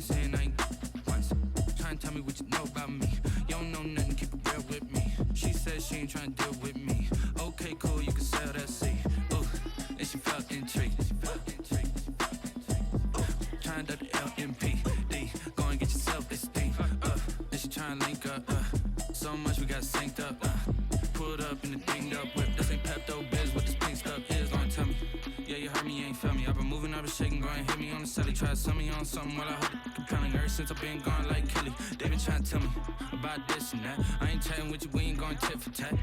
months in, I ain't once. Trying to tell me what you know about me. You don't know nothing, keep it real with me. She said she ain't trying to deal with me. Okay, cool, you can sell that seed. Ooh, and she felt intrigued. Trying to do the LMPD. Go and get your self-esteem. And she trying to link up. So much we got synced up. Pulled up in the dinged up whip. This ain't Pepto-Biz, what this pink stuff is. Don't tell me. Yeah, you heard me, you ain't felt me. I've been moving, I've been shaking, go and hit me on the celly. Try to sum me on something while I hold it compelling. Ever since I've been gone like Kelly, they been trying to tell me about this and that. I ain't chatting with you, we ain't going tit for tat.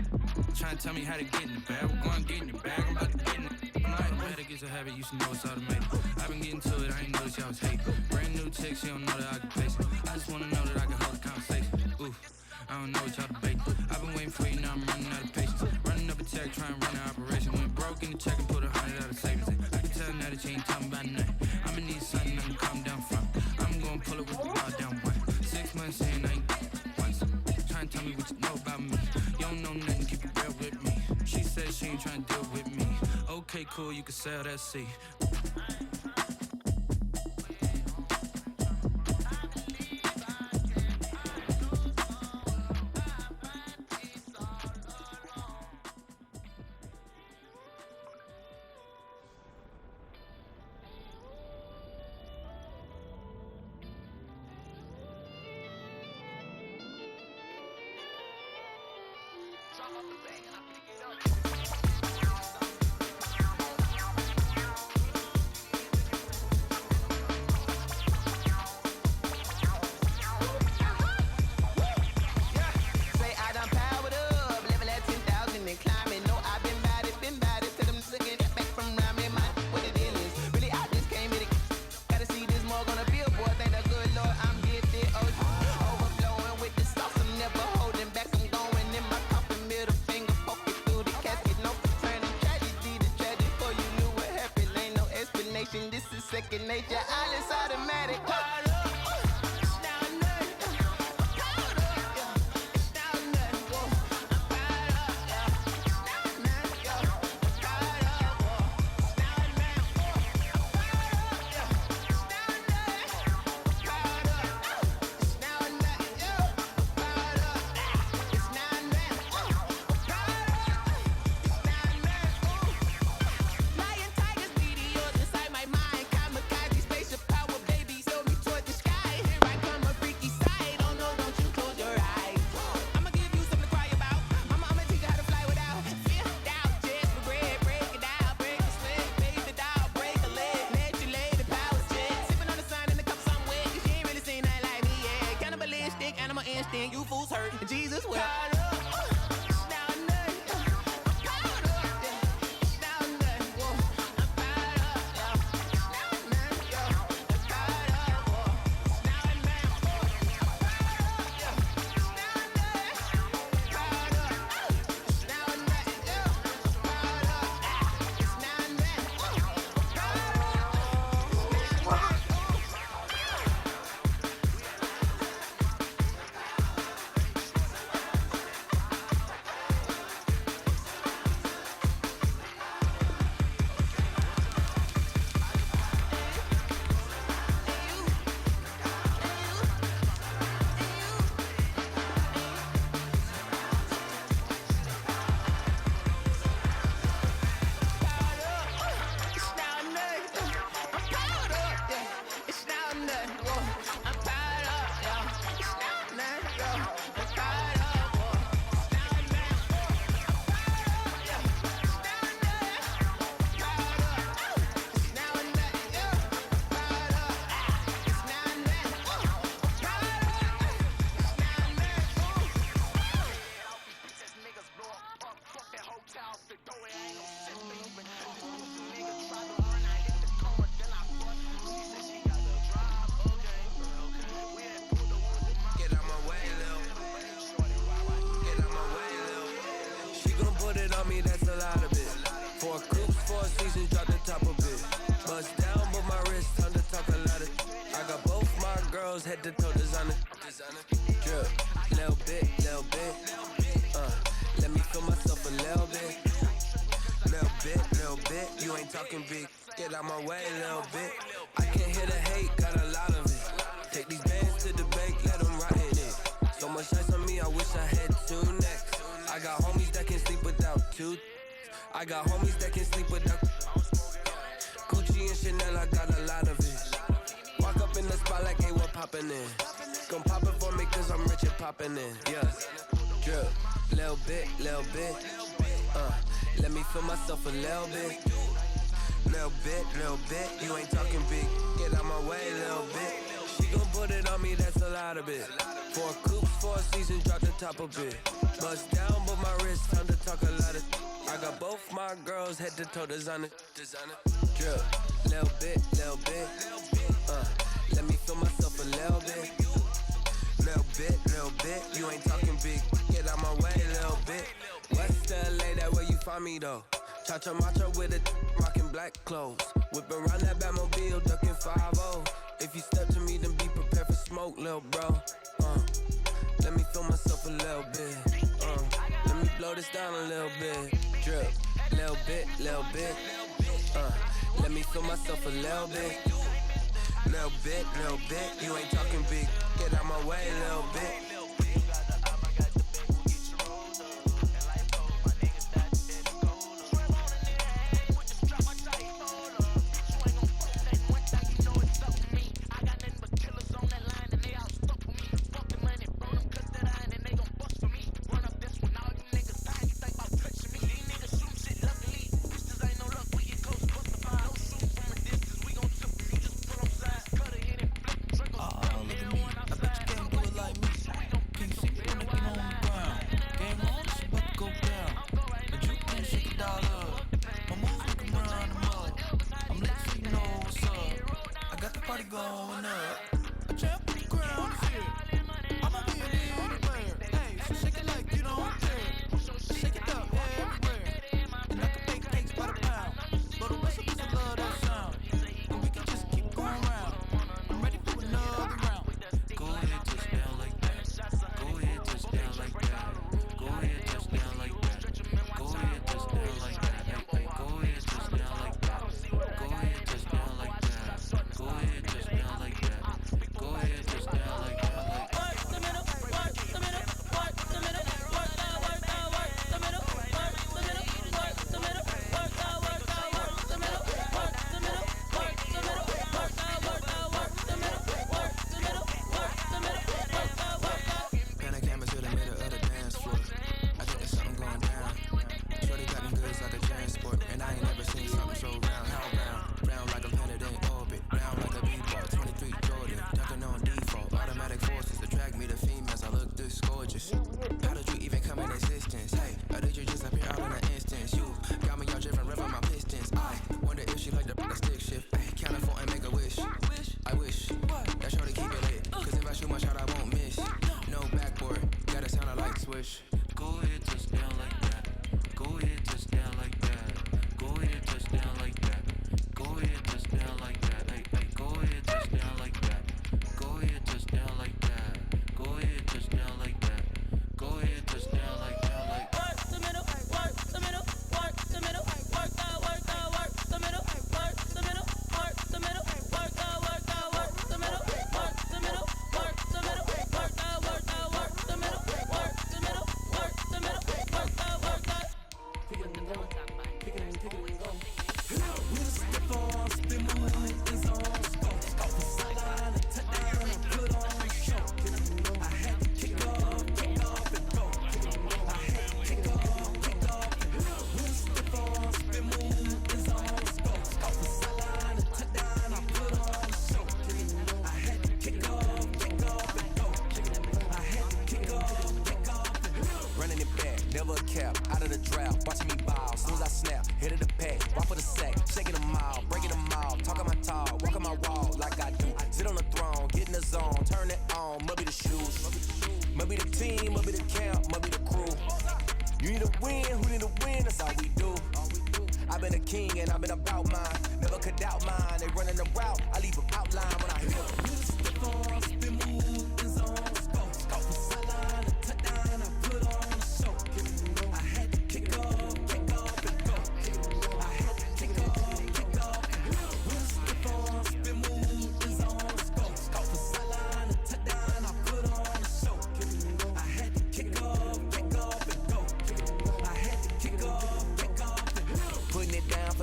Trying to tell me how to get in the bag. We're going to get in the bag, I'm about to get in it. I'm like, the way that gets a habit, you should know it's automated. I've been getting to it, I ain't noticed y'all was hating. Brand new chick, she don't know the occupation. I just wanna know that I can hold a conversation. Ooh, I don't know what y'all debating. I've been waiting for you, now I'm running out of patience. Running up a check, trying to run an operation. Went broke in the check and put 100 out of savings. I can tell now that you ain't talking about nothing. I'ma need something I'm gonna calm down from. I'm gonna pull it with the ball down one. 6 months in, I ain't once. Trying to tell me what you know about me. You don't know nothing, keep it real with me. She said she ain't trying to deal with me. Okay, cool, you can sell that seed. This is second nature, all is automatic. You fools hurt, Jesus will. me, that's a lot of it. 4 coops, 4 seasons, drop the top of it. Bust down, but my wrist, time to talk a lot of. I got both my girls, head to toe designer. Drip, little bit, little bit. Let me feel myself a little bit. Little bit. You ain't talking big. Get out my way, little bit. I can't hear the hate, got a lot of it. Take these bands to the bank, let them rot in it. So much ice on me, I wish I had two necks. I got homies that can sleep without two. I got homies that can sleep without Gucci and Chanel, I got a lot of it. Walk up in the spot like, hey, what poppin' in? Gon' pop it for me cause I'm rich and poppin' in. Yeah, drip, little bit. Let me feel myself a little bit. Little bit, you ain't talking big. Get out my way, little bit. She gon' put it on me, that's a lot of it. 4 coops, 4 seasons, drop the top a bit. Bust down, but my wrist, time to talk a lot of. I got both my girls, head to toe, designer. Drip, little bit. Let me feel myself a little bit. Little bit, you ain't talking big. Get out my way, little bit. West LA, that where you find me though. Cha-cha macho with a rockin' black clothes. Whip around that Batmobile, duckin' 5-0. If you step to me, then be prepared for smoke, lil' bro. Let me feel myself a little bit. Let me blow this down a little bit. Drip, little bit. Let me feel myself a little bit. Little bit, you ain't talking big. Get out my way, little bit.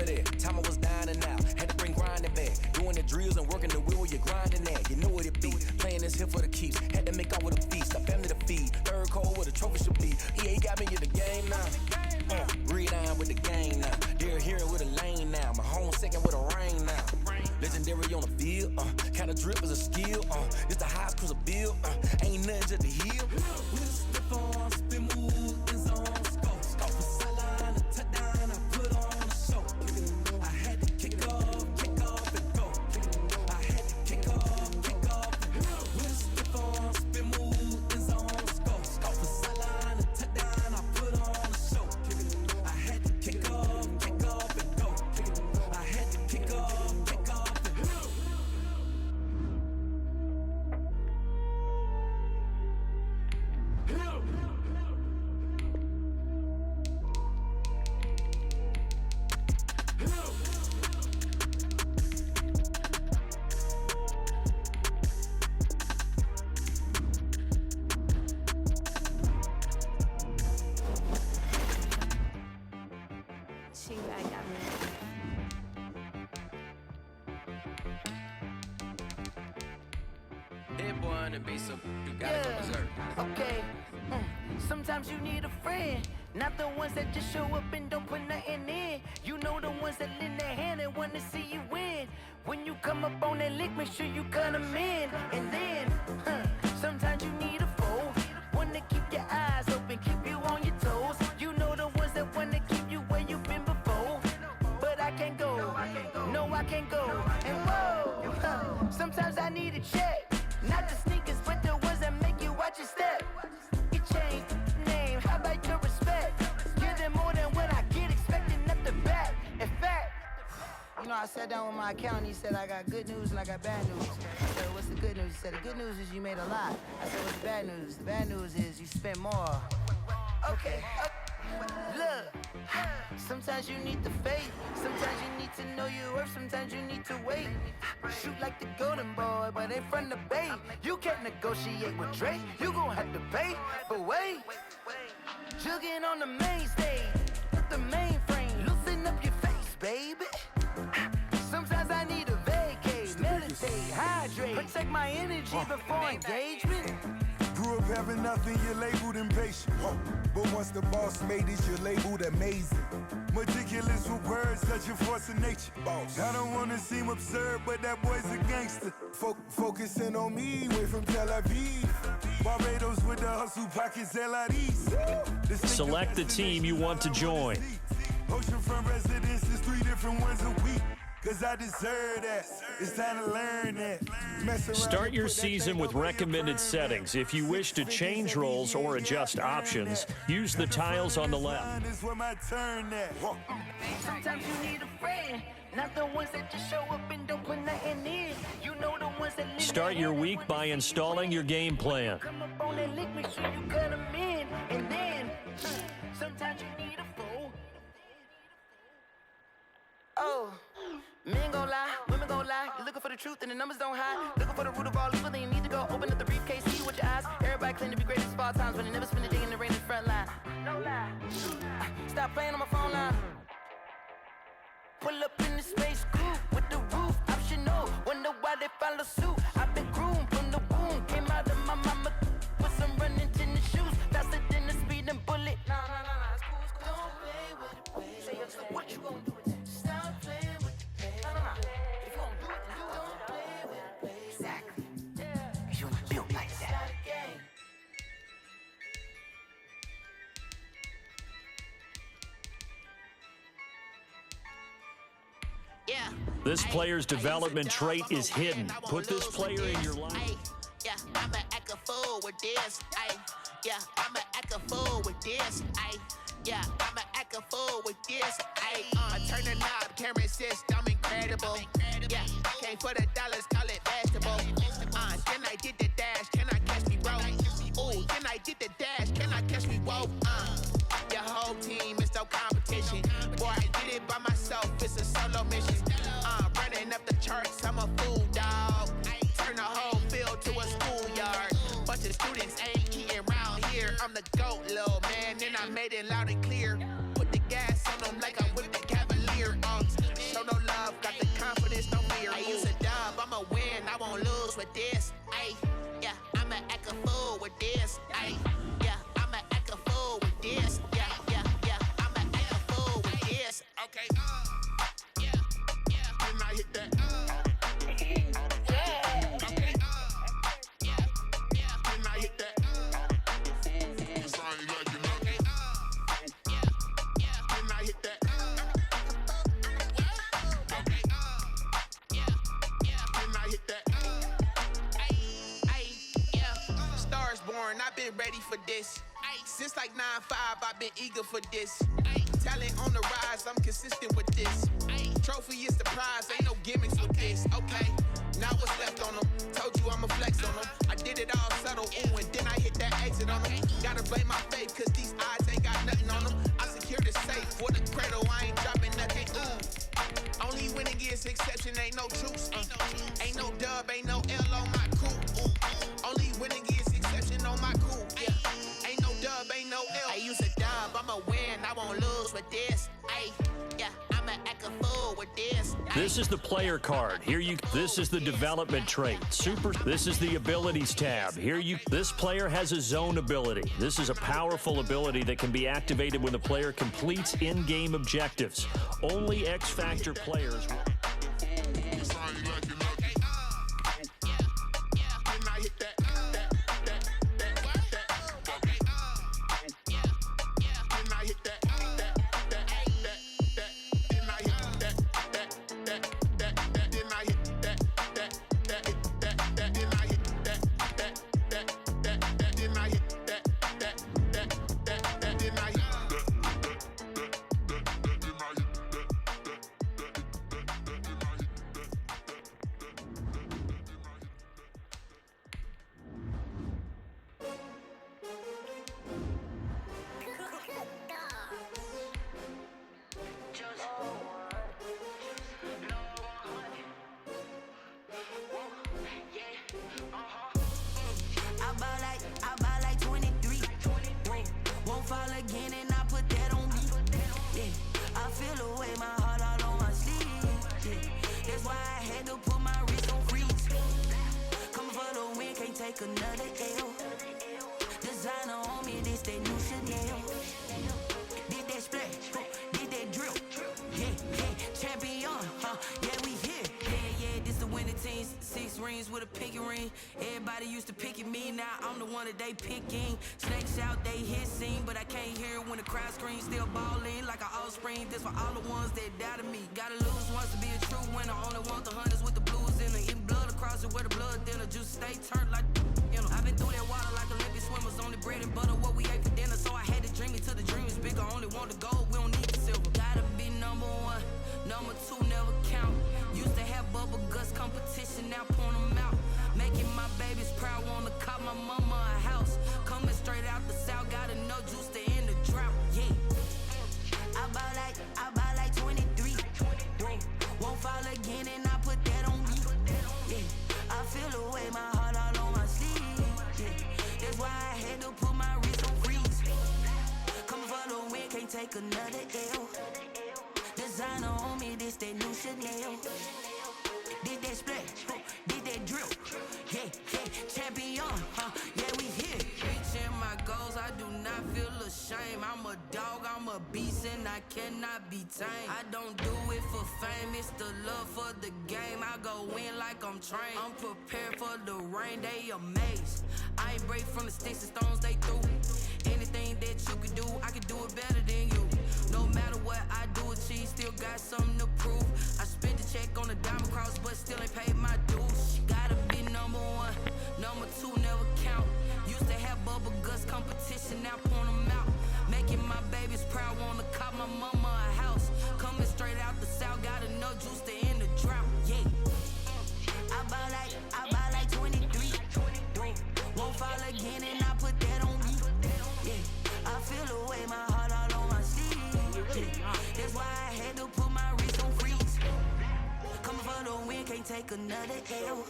that. Time I was dining out, had to bring grinding back. Doing the drills and working the wheel where you're grinding at. You know what it be. Playing this here for the keeps. Had to make out with a feast. A family to feed. Third cold where the trophy should be. EA got me in the game now. Read on with the game now. They're hearing with a lane now. My home second with a rain now. Legendary on the field. Kinda drip is a skill. This the highest cruiser bill. Ain't nothing just to heal. Spin move in zone. Scope for sideline, a touchdown. I put on a show. I had to kick off and go. I had to kick off and go. With a stiff on, spin move in zone. Scope for sideline, a touchdown. I put on a show. I had to kick off and go. I had to kick off and go. That boy on the beat, so you gotta go berserk. Okay. Sometimes you need a friend, not the ones that just show up and don't put nothing in. You know the ones that lend their hand and wanna see you win. When you come up on that lick, make sure you cut them in. And then, sometimes you need a foe, one to keep your eyes open, keep you on your toes. You know the ones that wanna keep you where you've been before. But I can't go, no I can't go. And whoa, sometimes I need a check. Not the sneakers, but the ones that make you watch your step. You change name, how about your respect? Give them more than what I get, expecting nothing back. In fact, you know, I sat down with my accountant, he said, I got good news and I got bad news. I said, what's the good news? He said, the good news is you made a lot. I said, what's the bad news? The bad news is you spent more. Okay. Look, sometimes you need the faith. Sometimes you need to know your worth. Sometimes you need to wait. Shoot like the golden boy, but ain't from the bay. You can't negotiate with Drake. You gon' have to pay. But wait, jugging on the main stage, the mainframe. Loosen up your face, baby. Sometimes I need a vacate, meditate, hydrate, protect my energy before engagement. Grew up having nothing, you're labeled impatient. But once the boss made it, you're labeled amazing. Meticulous with words, such a force of nature. I don't wanna seem absurd, but that boy's a gangster. Focusing on me, way from Tel Aviv. Barbados with the hustle pockets, LIDs. Select the team you want to join. Oceanfront residences, 3 different ones a week. Cause I deserve that. It's time to learn that. Start your season with recommended settings. If you wish to change roles or adjust options, use the tiles on the left. Sometimes you need a friend, not the ones that just show up and don't put nothing in. You know the ones that Start your week by installing your game plan. Come up on that lick, make sure you cut them in. And then, sometimes you need a foe. Oh. Men gon' lie, women gon' lie. You're looking for the truth and the numbers don't hide. Looking for the root of all evil, then you need to go open up the briefcase, see with your eyes. Everybody claim to be greatest of all times, but they never spend a day in the rain in the front line. No lie. Stop playing on my phone line. Pull up in the space coupe with the roof optional. Wonder why they follow suit. I've been groomed from the womb. Came out of my mama with some running tennis shoes. Faster than the speeding bullet. Nah, it's cool, it's cool. Don't play with it, baby. Say so what you gon' do with it? Stop playing with it. If you gon' do it, then don't play with it, baby. Exactly. Cause you was built like that. Yeah. This player's development trait is hidden. Put this player in your life. Yeah, I'ma act a fool with this. Yeah, I'ma act a fool with this. Yeah, I'ma act a fool with this. I turn the knob, camera assist, I'm incredible. Yeah, came for the dollars, call it vegetable. Then I did the dash, can I catch me, bro? Ooh, then I did the dash, can I catch me, whoa? Your whole team is no competition. Boy, I did it by myself, it's a solo mission. Running up the charts, I'm a fool, dog. Turn the whole field to a schoolyard. Bunch of students ain't eating round here. I'm the GOAT, little man, and I made it loud and clear. Put the gas on them like I whipped the Cavalier. Okay, yeah, yeah. Then I hit that, okay, yeah, yeah. Then I hit that. Cause I ain't like it, okay, yeah, yeah. Then I hit that. Okay, yeah, yeah. Then I hit that. Ay, yeah. Stars born, I've been ready for this. Ay, since like 9-5, I've been eager for this. Ay, talent on the rise, I'm consistent with this. Ay, trophy is the prize, ain't no gimmicks with this. Okay, now what's left on them? Told you I'ma flex on them. I did it all subtle, ooh, and then I hit that exit on them. Gotta blame my faith, cause these odds ain't got nothing on them. I secure the safe for the cradle, I ain't dropping nothing, ooh. Only winning is exception, ain't no truce. Ain't no dub, ain't no L on my crew. Ooh. Only winning is exception on my crew. Yeah. Ain't no dub, ain't no L. I use a dub, I'ma win, I won't lose with this. Ay, yeah, I'ma act a fool with this. This is the player card. This is the development trait. This is the abilities tab. This player has a zone ability. This is a powerful ability that can be activated when the player completes in-game objectives. Only X-Factor players. Another L. Designer on me, this that new Chanel. Did that splash, did that drill. Yeah, yeah, champion, yeah, we here. Yeah, this the winning team. 6 rings with a pinky ring. Everybody used to picking me, now I'm the one that they picking. Snakes out, they hissing, but I can't hear when the crowd screams. Still balling like an offspring. This for all the ones that doubted me. Gotta lose once to be a true winner. Only want the hunters with the blues in the eating blood across it where the blood dinner. Juice stay turned like. I've been through that water like Olympic swimmers. Only bread and butter, what we ate for dinner. So I had to dream it till the dream is bigger. Only want the gold, we don't need the silver. Gotta be number 1, number 2 never count. Used to have bubble guts competition, now point them out. Making my babies proud, wanna cop my mama a house. Coming straight out the south, gotta know juice to end the drought. Yeah, I buy like 23. Won't fall again and I put that on me. Yeah, I feel the way my heart all on my sleeve. That's why I had to put my wrist on freeze. Coming for the win, can't take another L. Designer on me, this that new Chanel. Did that splash, did that drill. Yeah, yeah, champion, yeah, we here. Reaching my goals, I do not feel ashamed. I'm a dog, I'm a beast, and I cannot be tamed. I don't do it for fame, it's the love for the game. I go in like I'm trained. I'm prepared for the rain, they amazed. I ain't break from the sticks and stones they threw. Anything that you can do, I can do it better than you. No matter what I do, achieve, still got something to prove. I spent the check on the diamond cross, but still ain't paid my dues. Gotta be number 1, number 2 never count. Used to have bubble guts competition, now point them out. Making my babies proud, wanna cop my mama a house. Coming straight out the south, gotta know juice to end the drought. Yeah, I buy like 23. Won't fall again and I put that on me. Yeah, I feel the way my heart all on my sleeve. Yeah, that's why I had to put my wrist on freeze. Coming for the win, can't take another L.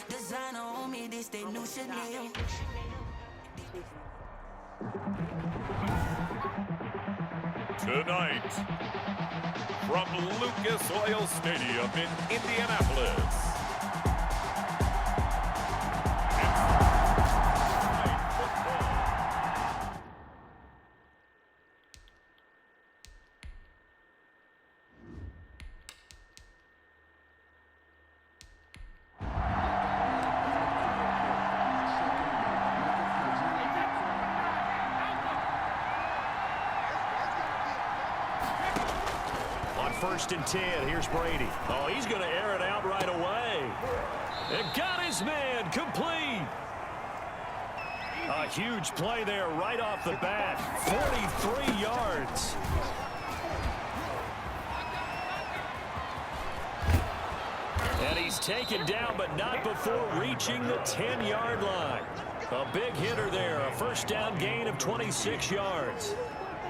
Designer on me, this that new Chanel. Tonight, from Lucas Oil Stadium in Indianapolis. first and 10. Here's Brady. Oh, he's going to air it out right away. It got his man complete. A huge play there right off the bat. 43 yards. And he's taken down, but not before reaching the 10-yard line. A big hitter there. A first down gain of 26 yards.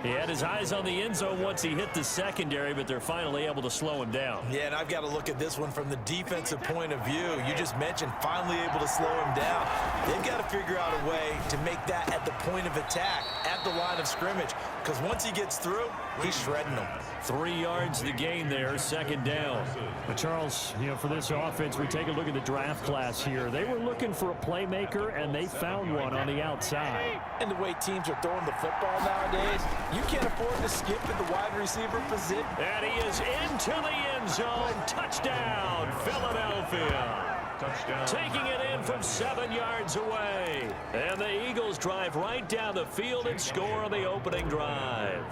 He had his eyes on the end zone once he hit the secondary, but they're finally able to slow him down. Yeah, and I've got to look at this one from the defensive point of view. You just mentioned finally able to slow him down. They've got to figure out a way to make that at the point of attack, at the line of scrimmage, because once he gets through, he's shredding them. 3 yards the gain there, second down. But Charles, for this offense, we take a look at the draft class here. They were looking for a playmaker, and they found one on the outside. And the way teams are throwing the football nowadays, you can't afford to skip at the wide receiver position. And he is into the end zone. Touchdown, Philadelphia. Touchdown. Taking it in from 7 yards away. And the Eagles drive right down the field and score on the opening drive.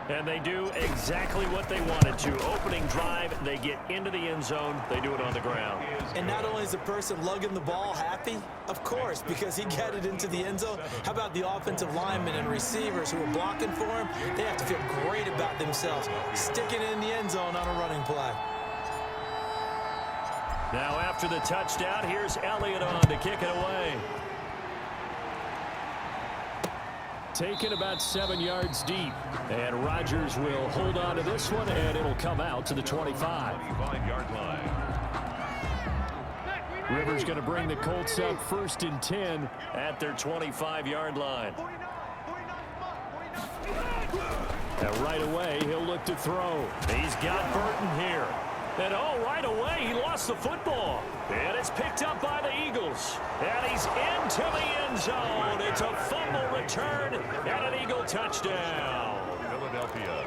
And they do exactly what they wanted to. Opening drive, they get into the end zone. They do it on the ground. And not only is the person lugging the ball happy, of course, because he got it into the end zone. How about the offensive linemen and receivers who are blocking for him? They have to feel great about themselves, sticking it in the end zone on a running play. Now after the touchdown, here's Elliott on to kick it away. Taken about 7 yards deep. And Rodgers will hold on to this one, and it'll come out to the 25. 25-yard line. Rivers going to bring the Colts up first and 10 at their 25-yard line. And right away, he'll look to throw. He's got Burton here. And right away, he lost the football. And it's picked up by the Eagles. And he's into the end zone. It's a fumble return and an Eagle touchdown. Philadelphia.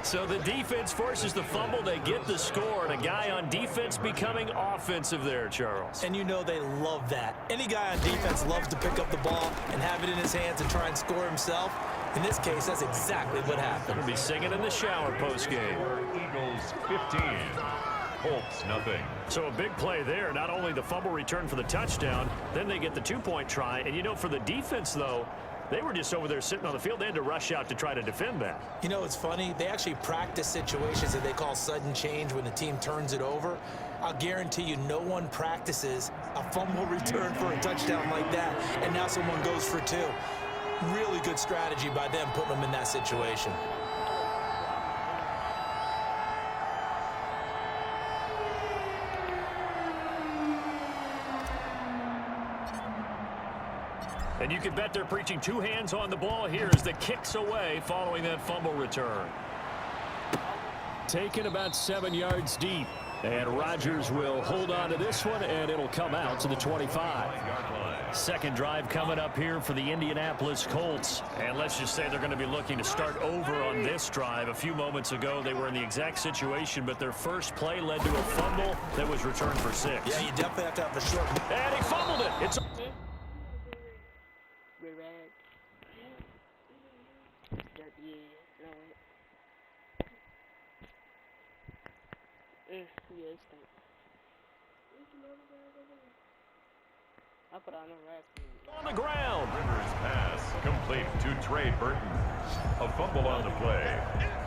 So the defense forces the fumble. They get the score. And a guy on defense becoming offensive there, Charles. And you know they love that. Any guy on defense loves to pick up the ball and have it in his hands and try and score himself. In this case, that's exactly what happened. We'll be singing in the shower postgame. Eagles 15. Colts nothing. So a big play there. Not only the fumble return for the touchdown, then they get the two-point try. And for the defense, though, they were just over there sitting on the field. They had to rush out to try to defend that. It's funny. They actually practice situations that they call sudden change when the team turns it over. I'll guarantee you no one practices a fumble return for a touchdown like that, and now someone goes for two. Really good strategy by them putting them in that situation. And you can bet they're preaching two hands on the ball here as the kicks away following that fumble return. Taken about 7 yards deep. And Rodgers will hold on to this one, and it'll come out to the 25. Second drive coming up here for the Indianapolis Colts. And let's just say they're going to be looking to start over on this drive. A few moments ago, they were in the exact situation, but their first play led to a fumble that was returned for 6. Yeah, you definitely have to have a short. And he fumbled it. It's on the ground. Rivers pass complete to Trey Burton. A fumble on the play.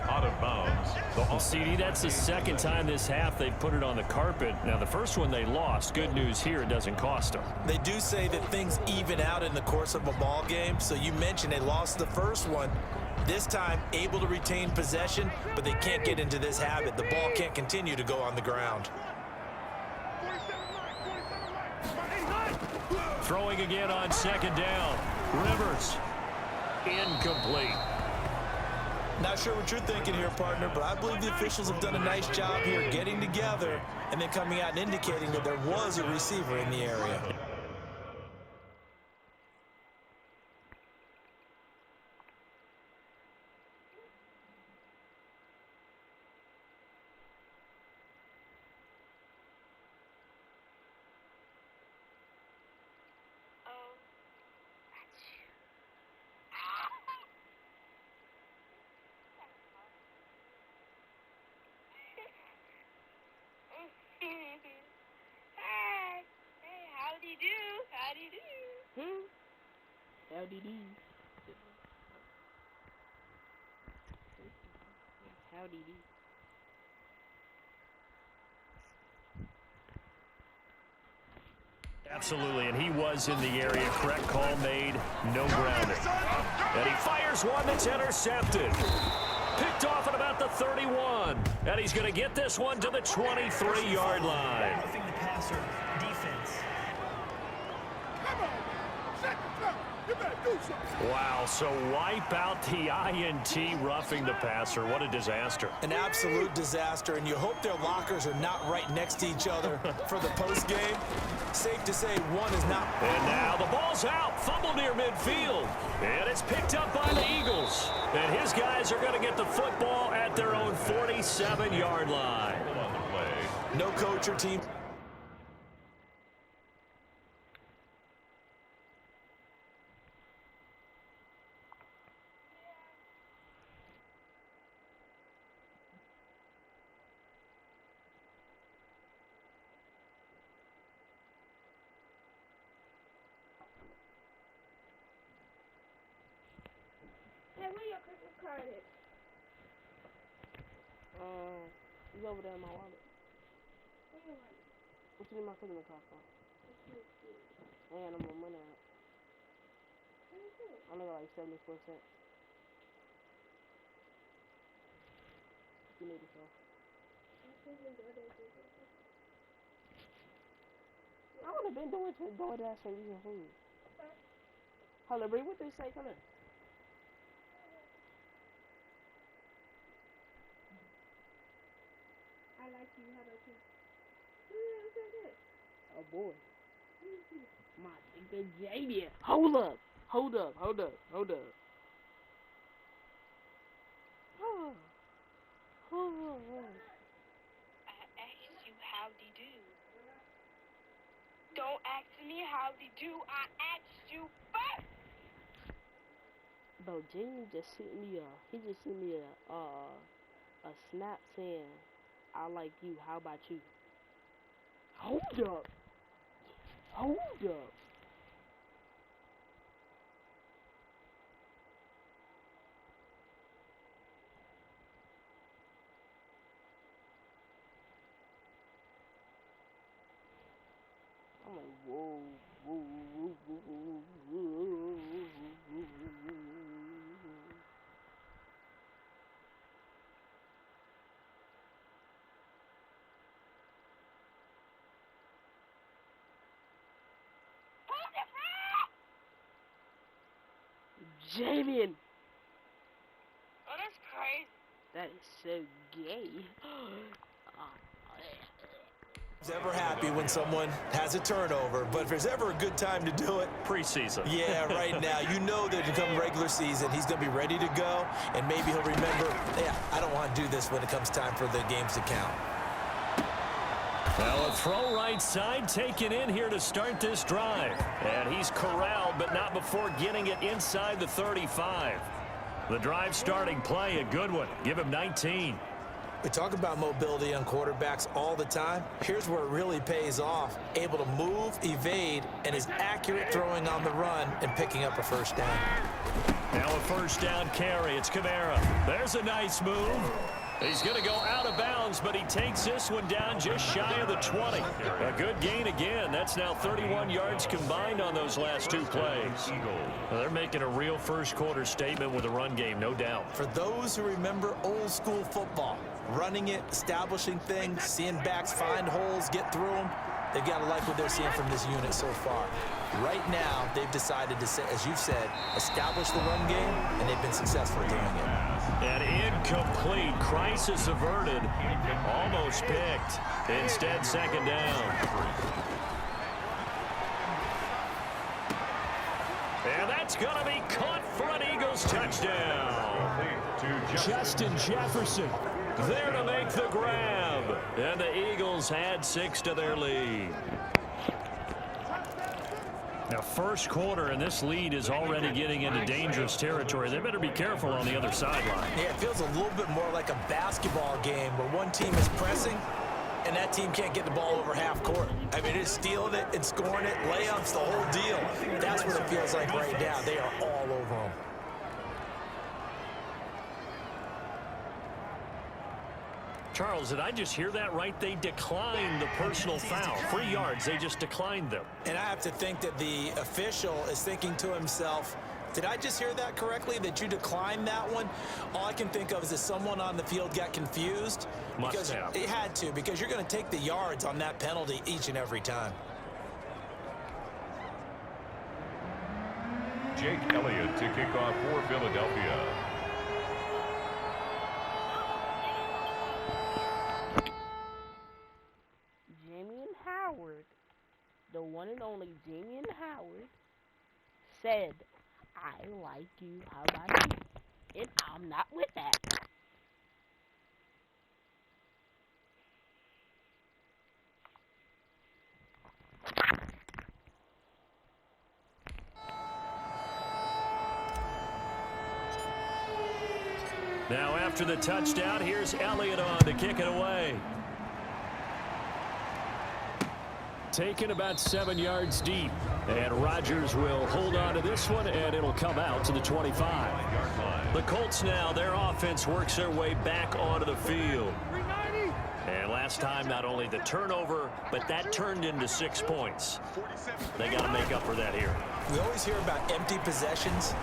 Out of bounds. CD, that's the second time this half they've put it on the carpet. Now, the first one they lost. Good news here, it doesn't cost them. They do say that things even out in the course of a ball game. So you mentioned they lost the first one. This time, able to retain possession, but they can't get into this habit. The ball can't continue to go on the ground. Throwing again on second down. Rivers. Incomplete. Not sure what you're thinking here, partner, but I believe the officials have done a nice job here getting together and then coming out and indicating that there was a receiver in the area. Howdy do. Howdy do. Howdy do. Absolutely, and he was in the area. Correct call made, no grounding. And he fires one that's intercepted. Picked off at about the 31. And he's going to get this one to the 23-yard line. Roughing the passer defense. Wow, so wipe out the INT roughing the passer. What a disaster. An absolute disaster, and you hope their lockers are not right next to each other for the postgame. Safe to say one is not. And now the ball's out, fumble near midfield. And it's picked up by the Eagles. And his guys are going to get the football at their own 47-yard line. No coach or team. It's over there in my wallet. What's in my Christmas card for? I ain't got no more money out. I only got like 74 cents. You need it, so. I would have been doing DoorDash and eating food. Hold on, Bree, what they say? Come here. I like you. How about you? What's that? Oh boy. My nigga Jaden. Hold up. Hold up. Hold up. Hold up. I asked you howdy do. Don't ask me howdy do. I asked you first. Bro, Jaden just sent me a snap saying, I like you, how about you? Hold up. Hold up. I'm like, whoa, whoa, whoa, whoa, whoa, whoa. Jaden! Oh, that's crazy. That is so gay. Is ever happy when someone has a turnover, but if there's ever a good time to do it, preseason. Yeah, right now. You know that to come regular season, he's going to be ready to go, and maybe he'll remember, yeah, I don't want to do this when it comes time for the games to count. Well, a throw right side taken in here to start this drive. And he's corralled, but not before getting it inside the 35. The drive starting play, a good one. Give him 19. We talk about mobility on quarterbacks all the time. Here's where it really pays off. Able to move, evade, and is accurate throwing on the run and picking up a first down. Now a first down carry. It's Kamara. There's a nice move. He's going to go out of bounds, but he takes this one down just shy of the 20. A good gain again. That's now 31 yards combined on those last two plays. Well, they're making a real first quarter statement with a run game, no doubt. For those who remember old school football, running it, establishing things, seeing backs find holes, get through them, they've got to like what they're seeing from this unit so far. Right now, they've decided to, as you said, establish the run game, and they've been successful doing it. And incomplete. Crisis averted. Almost picked. Instead, second down. And that's going to be caught for an Eagles touchdown. Justin Jefferson there to make the grab. And the Eagles add 6 to their lead. Now, first quarter, and this lead is already getting into dangerous territory. They better be careful on the other sideline. Yeah, it feels a little bit more like a basketball game where one team is pressing and that team can't get the ball over half court. I mean, it's stealing it and scoring it, layups, the whole deal. That's what it feels like right now. They are all over them. Charles, did I just hear that right? They declined the personal foul. 3 yards, they just declined them. And I have to think that the official is thinking to himself, did I just hear that correctly, that you declined that one? All I can think of is that someone on the field got confused. Must have. It had to, because you're going to take the yards on that penalty each and every time. Jake Elliott to kick off for Philadelphia. Jamian Howard, the one and only Jamian Howard, said, I like you, how about you? And I'm not with that. Now after the touchdown, here's Elliott on to kick it away. Taken about 7 yards deep. And Rodgers will hold on to this one, and it'll come out to the 25. The Colts now, their offense works their way back onto the field. And last time, not only the turnover, but that turned into 6 points. They got to make up for that here. We always hear about empty possessions,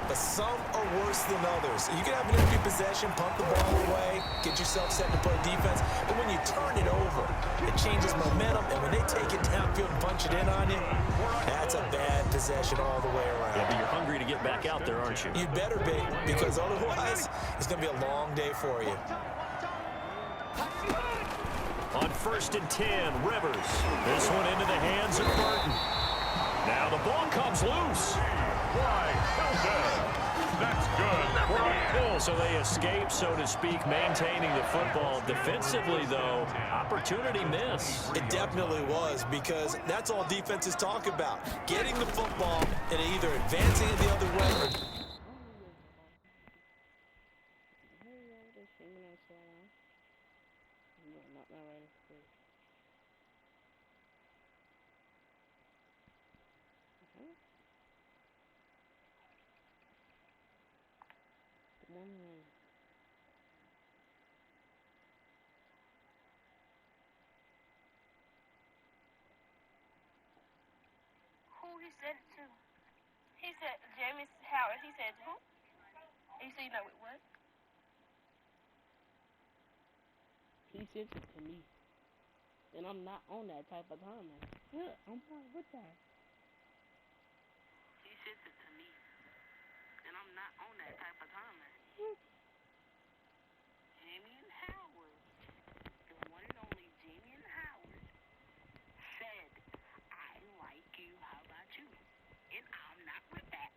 but some are worse than others. You can have an empty possession, pump the ball away, get yourself set to play defense, but when you turn it over, it changes momentum, and when they take it downfield and punch it in on you, that's a bad possession all the way around. Yeah, but you're hungry to get back out there, aren't you? You better be, because otherwise, it's going to be a long day for you. On 1st and 10, Rivers. This one into the hands of Burton. Now the ball comes loose. That's good. So they escape, so to speak, maintaining the football. Defensively, though, opportunity miss. It definitely was, because that's all defenses talk about. Getting the football and either advancing it the other way or... Who he said it to? He said, James Howard, he said, who? He said, you know what? He sent it to me. And I'm not on that type of timing. Yeah, I'm not with that. He sent it to me. And I'm not on that type of timing. Jamian Howard, the one and only Jamian Howard, said, I like you, how about you? And I'm not with that.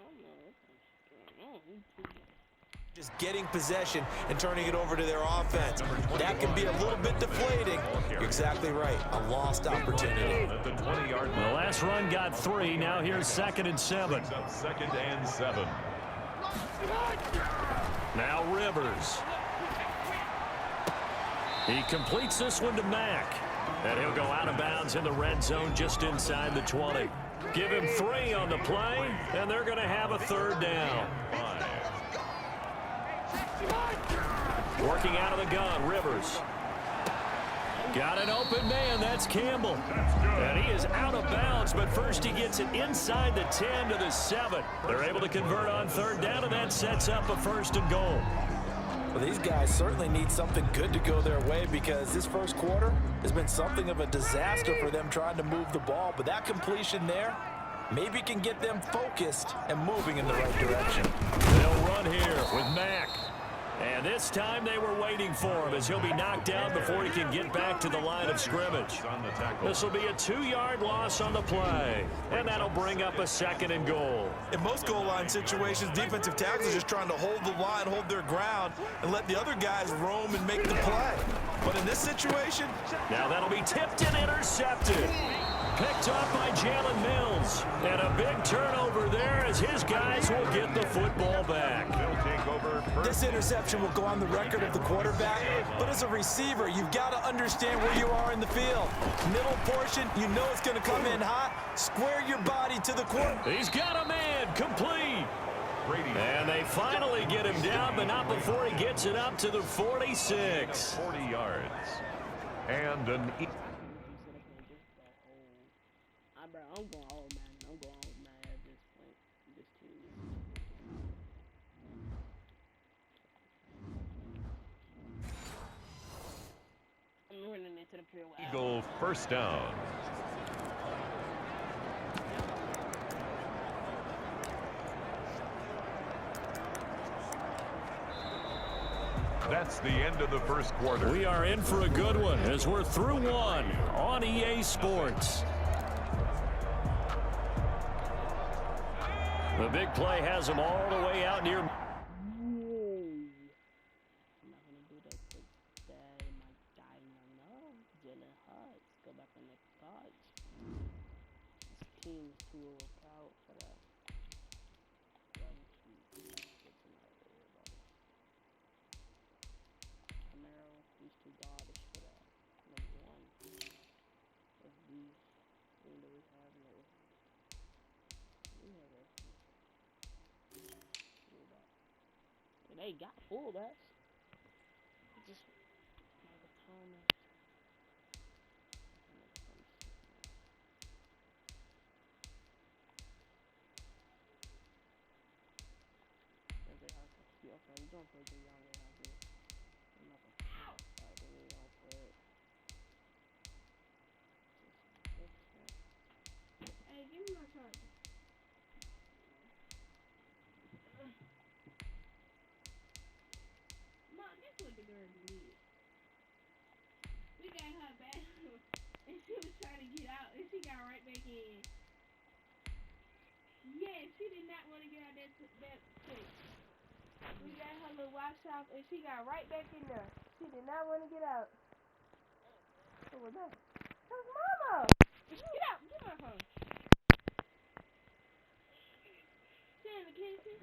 I don't know what's going on. Just getting possession and turning it over to their offense. That can be a little bit deflating. You're exactly right. A lost opportunity. At the 20-yard line. The last run got 3. Now here's 2nd and 7. 2nd and 7. Now Rivers. He completes this one to Mack. And he'll go out of bounds in the red zone just inside the 20. Give him 3 on the play, and they're going to have a 3rd down. Working out of the gun, Rivers. Got an open man, that's Campbell. And he is out of bounds, but first he gets it inside the 10 to the 7. They're able to convert on 3rd down, and that sets up a 1st and goal. Well, these guys certainly need something good to go their way, because this first quarter has been something of a disaster for them trying to move the ball. But that completion there maybe can get them focused and moving in the right direction. They'll run here with Mack. And this time they were waiting for him, as he'll be knocked down before he can get back to the line of scrimmage. This will be a 2-yard loss on the play, and that'll bring up a 2nd and goal. In most goal line situations, defensive tackles are just trying to hold the line, hold their ground, and let the other guys roam and make the play. But in this situation... Now that'll be tipped and intercepted. Picked off by Jalen Mills. And a big turnover there as his guys will get the football back. They'll take over first. This interception will go on the record of the quarterback, but as a receiver, you've got to understand where you are in the field. Middle portion, you know it's going to come in hot. Square your body to the quarter. He's got a man, complete. Brady. And they finally get him down, but not before he gets it up to the 46. 40 yards. And an I'm going all man. I'm going all man at this point. This team is. I'm running into the pure wild. Eagle first down. That's the end of the first quarter. We are in for a good one as we're through one on EA Sports. The big play has them all the way out near. I'm not gonna do that because that might die now. Jalen Hurts go back on the couch. This team is too overpowered for that. Camaro, he's too garbage for that. Number one. If these things that we have no. We have a. They got fullbacks. Just Michael Thomas. Okay, you don't play the young out there. I'm not gonna play the young play. Hey, give me my charger. Mom, this what the girl did. We got her back, and she was trying to get out, and she got right back in. Yeah, she did not want to get out that quick. We got her little wash off, and she got right back in there. She did not want to get out. What was that? That was Mama! Get out! Get my phone. She in the kitchen?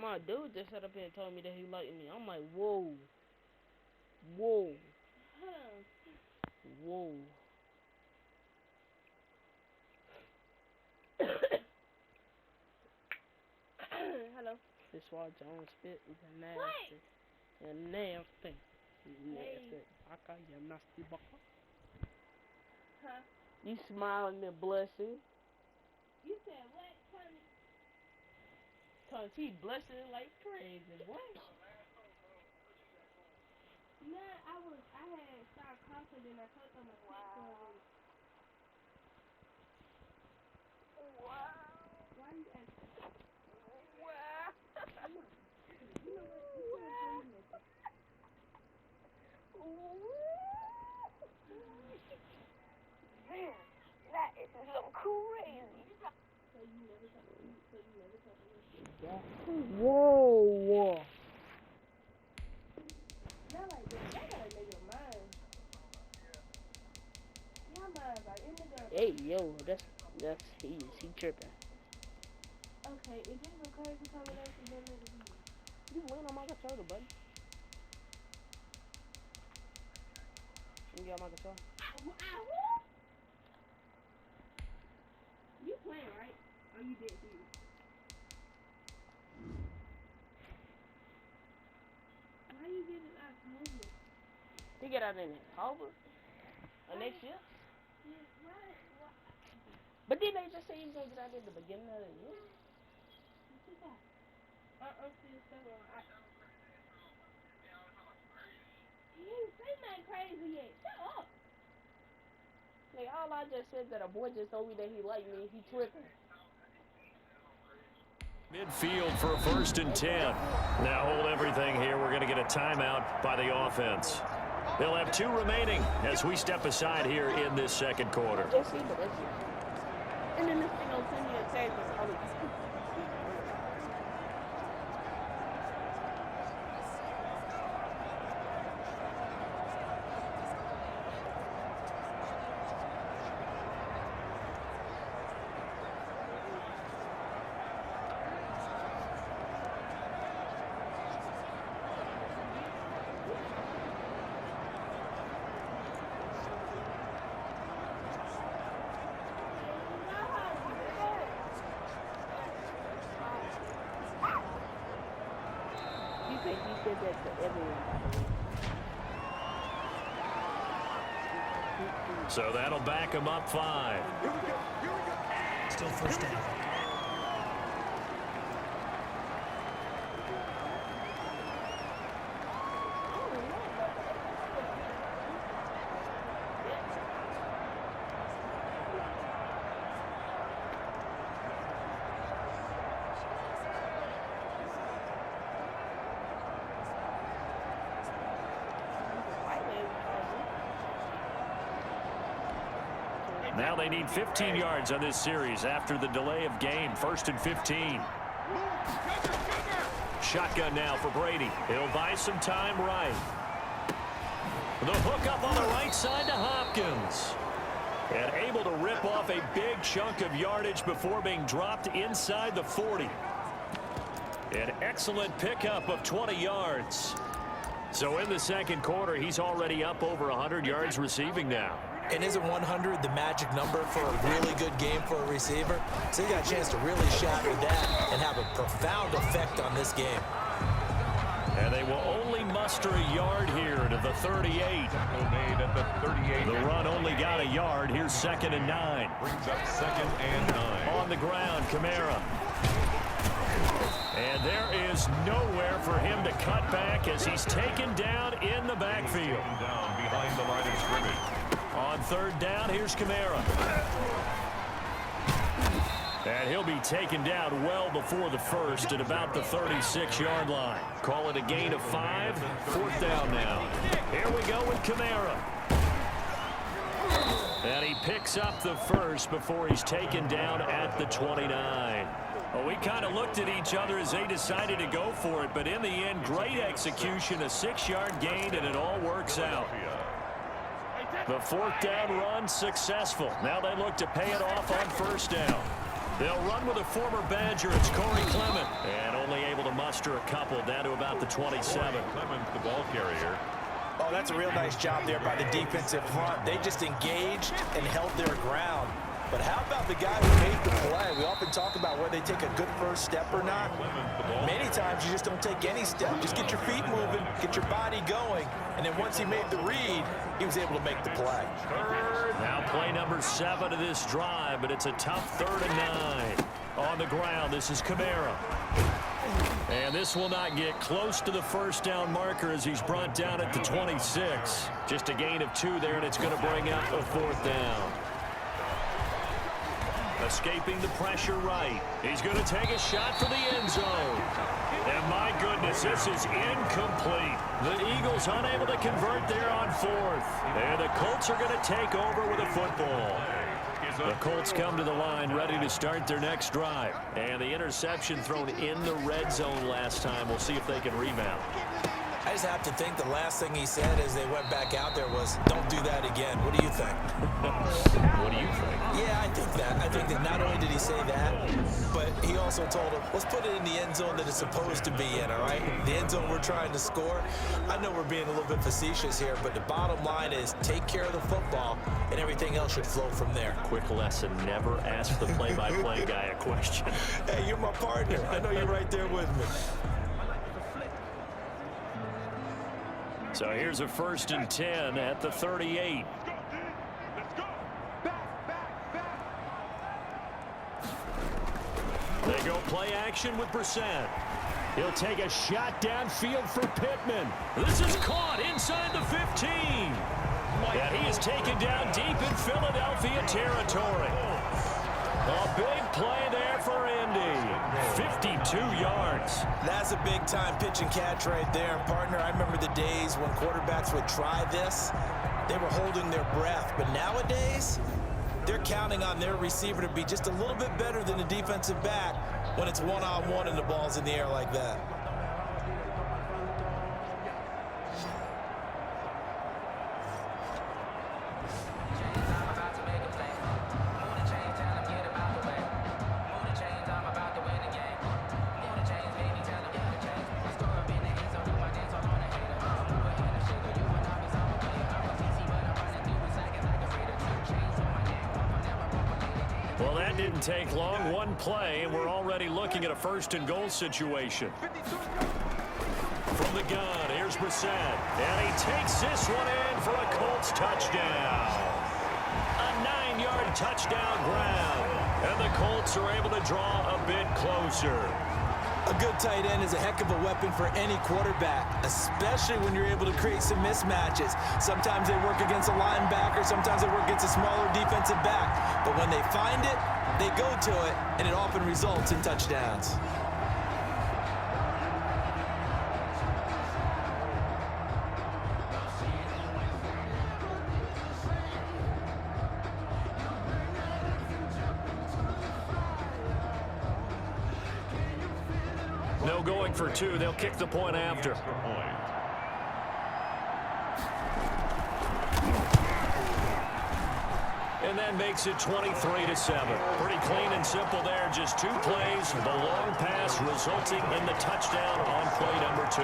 My dude just sat up here and told me that he liked me. I'm like, whoa. Whoa. Huh. Whoa. Hello. This why John spit is a nasty. A nasty. Nasty. I call you a nasty baka. Huh? You smiling and blushing. You said what, Tony? Cause he blushing like crazy, boy. No, I had started coughing and I took on my feet for a minute. Wow. Why you asking? Wow. You know what? You can't breathe nothing. Man, that is so crazy. So you never talk to me. Whoa. Not like that. That gotta make your mind. Your mind like in the dark. Hey, yo, he tripping. Okay, if it's a crazy combination, then let it be. You lean on my controller, buddy. You got my controller? You playing, right? Or you dead serious? Why you getting out of October? He get out in October? Or next year? Yeah, what? But then they just say he's gonna get out at the beginning of the year. What you got? I'm still stuck on. He ain't say nothing crazy yet. Shut up. Like, all I just said that a boy just told me that he liked me. He tripping. Midfield for a 1st and 10. Now hold everything here. We're going to get a timeout by the offense. They'll have 2 remaining as we step aside here in this second quarter. And then this thing will send me a text. said that to everyone, by the way. So that'll back him up 5. Still first down. Now they need 15 yards on this series after the delay of game. 1st and 15. Shotgun now for Brady. He'll buy some time right. The hook up on the right side to Hopkins. And able to rip off a big chunk of yardage before being dropped inside the 40. An excellent pickup of 20 yards. So in the second quarter, he's already up over 100 yards receiving now. And isn't 100 the magic number for a really good game for a receiver? So he got a chance to really shatter that and have a profound effect on this game. And they will only muster a yard here to the 38. Made at the 38. The run only got a yard. Here's 2nd and 9. Brings up 2nd and 9. On the ground, Kamara. And there is nowhere for him to cut back as he's taken down in the backfield. Down behind the line of scrimmage. On 3rd down, here's Kamara. And he'll be taken down well before the first at about the 36-yard line. Call it a gain of 5. 4th down now. Here we go with Kamara. And he picks up the first before he's taken down at the 29. Well, we kind of looked at each other as they decided to go for it, but in the end, great execution, a 6-yard gain, and it all works out. The 4th down run successful. Now they look to pay it off on 1st down. They'll run with a former Badger. It's Corey Clement. And only able to muster a couple down to about the 27. Clement's the ball carrier. Oh, that's a real nice job there by the defensive front. They just engaged and held their ground. But how about the guy who made the play? We often talk about whether they take a good first step or not. Many times you just don't take any step. Just get your feet moving, get your body going, and then once he made the read, he was able to make the play. Now play number 7 of this drive, but it's a tough 3rd and 9. On the ground, this is Kamara. And this will not get close to the 1st down marker as he's brought down at the 26. Just a gain of 2 there, and it's going to bring up a 4th down. Escaping the pressure right. He's going to take a shot for the end zone. And my goodness, this is incomplete. The Eagles unable to convert there on 4th. And the Colts are going to take over with a football. The Colts come to the line ready to start their next drive. And the interception thrown in the red zone last time. We'll see if they can rebound. I just have to think the last thing he said as they went back out there was, don't do that again. What do you think? What do you think? Yeah, I think that. I think that not only did he say that, but he also told him, let's put it in the end zone that it's supposed to be in, all right? The end zone we're trying to score. I know we're being a little bit facetious here, but the bottom line is take care of the football, and everything else should flow from there. Quick lesson, never ask the play-by-play guy a question. Hey, you're my partner. I know you're right there with me. So here's a 1st and 10 at the 38. They go play action with Brissett. He'll take a shot downfield for Pittman. This is caught inside the 15. And he is taken down deep in Philadelphia territory. A big play there for Indy. 52 yards. That's a big-time pitch and catch right there. And, partner, I remember the days when quarterbacks would try this. They were holding their breath. But nowadays, they're counting on their receiver to be just a little bit better than the defensive back when it's one-on-one and the ball's in the air like that. Well, that didn't take long. One play, and we're already looking at a 1st and goal situation. From the gun, here's Brissett. And he takes this one in for a Colts touchdown. A 9-yard touchdown grab. And the Colts are able to draw a bit closer. A good tight end is a heck of a weapon for any quarterback, especially when you're able to create some mismatches. Sometimes they work against a linebacker, sometimes they work against a smaller defensive back. But when they find it, they go to it, and it often results in touchdowns. No going for two. They'll kick the point after. And that makes it 23-7. Pretty clean and simple there. Just 2 plays. The long pass resulting in the touchdown on play number 2.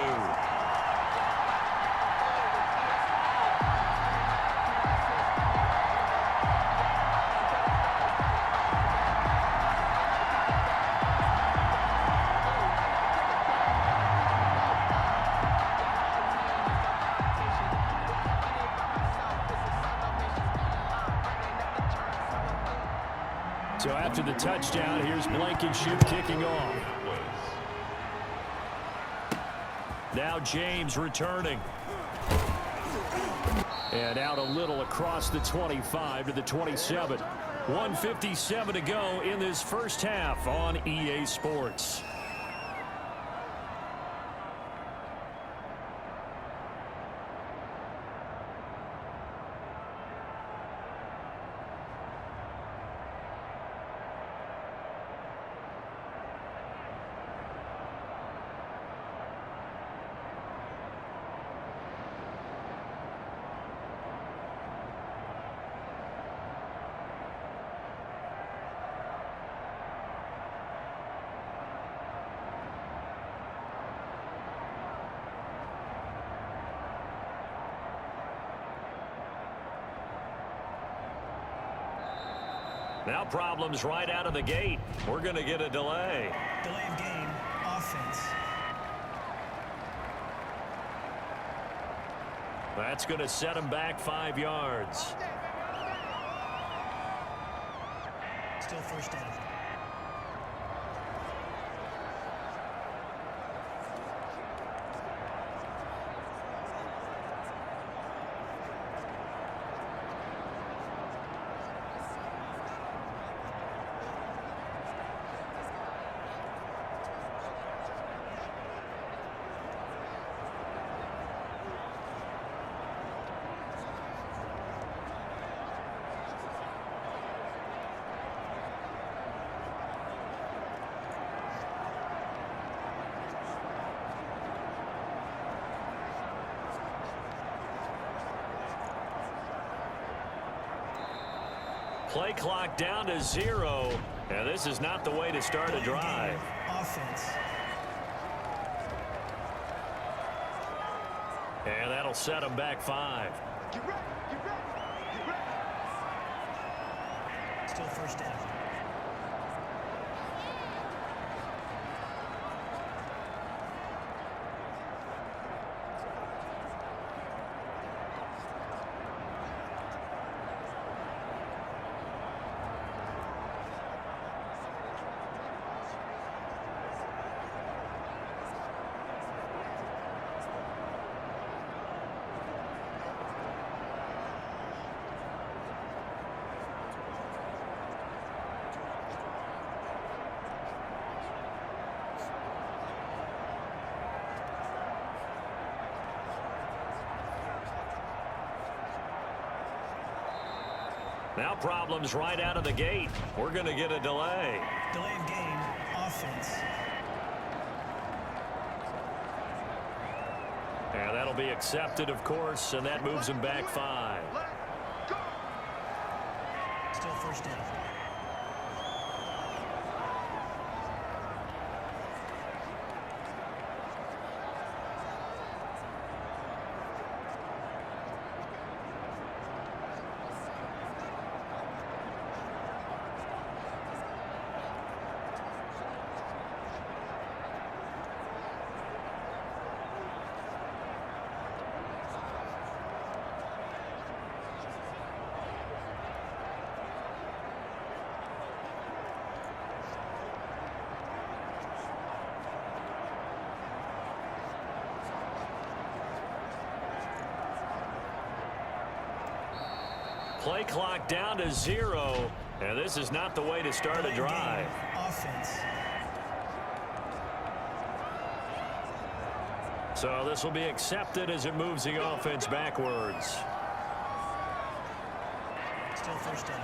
So after the touchdown, here's Blankenship kicking off. Now James returning. And out a little across the 25 to the 27. 1:57 to go in this first half on EA Sports. Now problems right out of the gate. We're going to get a delay. Delay of game, offense. That's going to set him back 5 yards. Still first down. Play clock down to 0. And this is not the way to start a drive. Offense. And that'll set them back 5. Still first down. Now problems right out of the gate. We're going to get a delay. Delay of game, offense. And that'll be accepted, of course, and that moves him back 5. Still first down. Play clock down to 0, and this is not the way to start a drive. Offense. So this will be accepted as it moves the offense backwards. Still first down.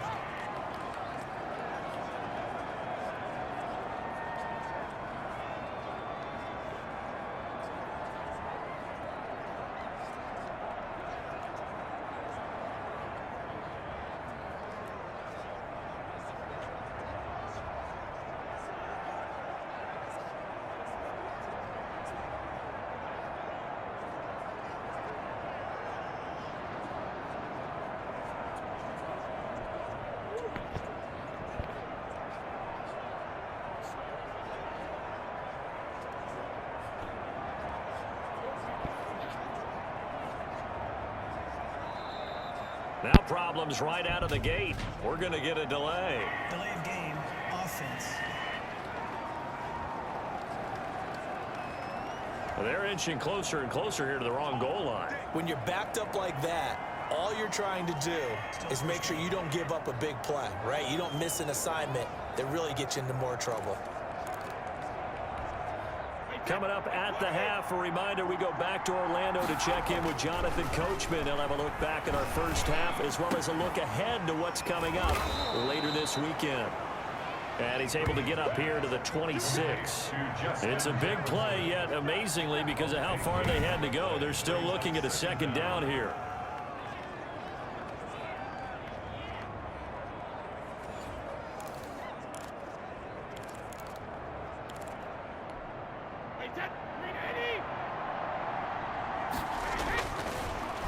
Now problems right out of the gate. We're going to get a delay. Delay of game. Offense. They're inching closer and closer here to the wrong goal line. When you're backed up like that, all you're trying to do is make sure you don't give up a big play, right? You don't miss an assignment that really gets you into more trouble. Coming up at the half, a reminder, we go back to Orlando to check in with Jonathan Coachman. He'll have a look back at our first half as well as a look ahead to what's coming up later this weekend. And he's able to get up here to the 26. It's a big play, yet amazingly, because of how far they had to go, they're still looking at a second down here.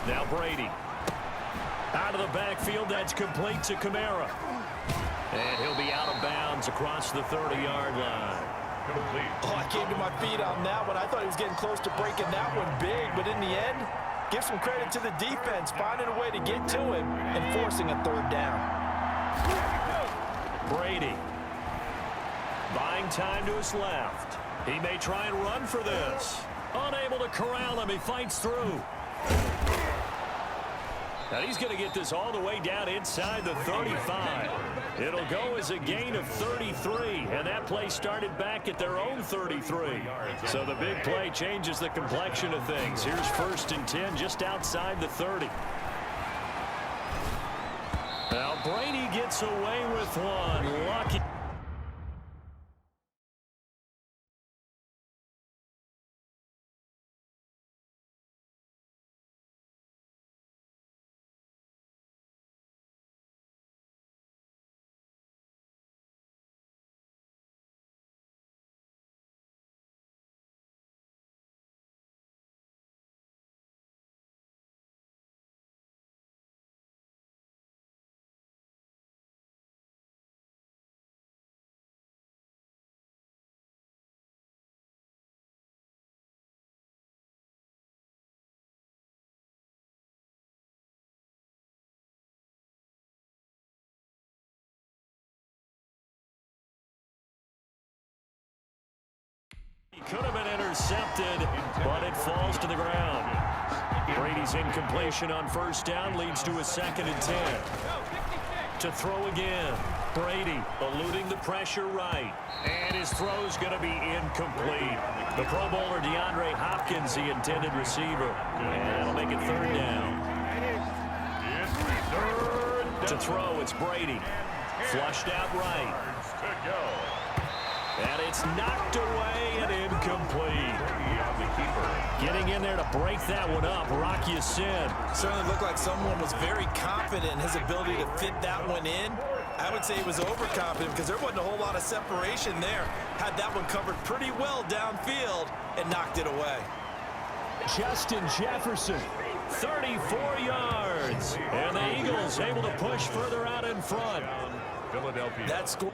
Now Brady. Out of the backfield, that's complete to Kamara. And he'll be out of bounds across the 30-yard line. Oh, I came to my feet on that one. I thought he was getting close to breaking that one big, but in the end, give some credit to the defense, finding a way to get to him and forcing a third down. Brady. Buying time to his left. He may try and run for this. Unable to corral him. He fights through. And he's going to get this all the way down inside the 35. It'll go as a gain of 33, and that play started back at their own 33. So the big play changes the complexion of things. Here's 1st and 10 just outside the 30. Now Brady gets away with one. Lucky. He could have been intercepted, but it falls to the ground. Brady's incompletion on 1st down leads to a 2nd and 10. To throw again. Brady eluding the pressure right. And his throw's going to be incomplete. The Pro Bowler DeAndre Hopkins, the intended receiver. And that'll make it 3rd down. To throw, it's Brady. Flushed out right. And it's knocked away and incomplete. Getting in there to break that one up, Rocky Sin. Certainly looked like someone was very confident in his ability to fit that one in. I would say he was overconfident because there wasn't a whole lot of separation there. Had that one covered pretty well downfield and knocked it away. Justin Jefferson, 34 yards. And the Eagles able to push further out in front. Philadelphia. That score.